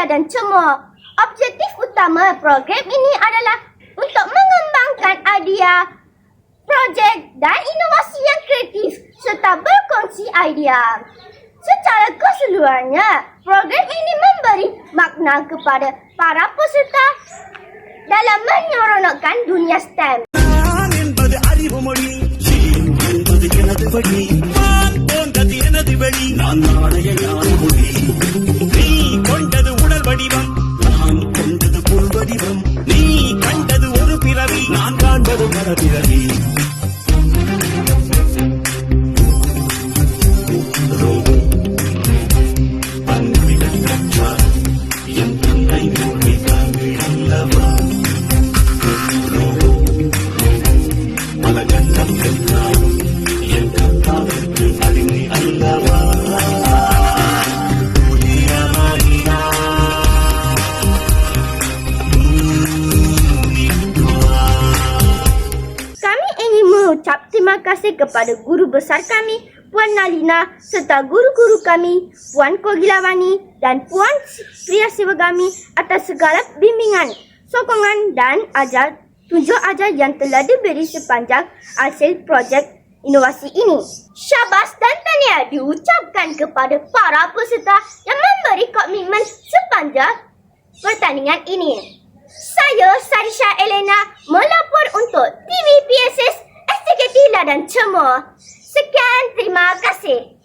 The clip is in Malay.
dan cemooh. Objektif utama program ini adalah untuk mengembangkan idea, projek dan inovasi yang kreatif serta berkongsi idea. Secara keseluruhannya, program ini memberi makna kepada para peserta dalam menyeronokkan dunia STEM. நான் என்பது அறிவு மொழி என்பது எனது வழி நான் போன்றது எனது வழி நான் நாளைய ஞான மொழி நீ கொண்டது உடல் வடிவம் நான் கொண்டது பொருள் வடிவம் நீ கண்டது ஒரு பிறவி நான் காண்பது பல பிறவி அன்பில் கற்றார் என் தந்தை மொழி தமிழ் அல்லவா பல கண்டம் கற்றார் என் கத்தாவிற்கு அடிமை அல்லவா Kami ingin mengucap terima kasih kepada guru besar kami, Puan Nalina serta guru-guru kami, Puan Kogilamani dan Puan Priya Sivagami atas segala bimbingan, sokongan dan tunjuk ajar yang telah diberi sepanjang hasil projek inovasi ini. Syabas dan tahniah diucapkan kepada para peserta yang memberi komitmen sepanjang pertandingan ini. Saya Sarisha Elena melapor untuk TV PSS STKT Ladang Cemooh. Sekian, terima kasih.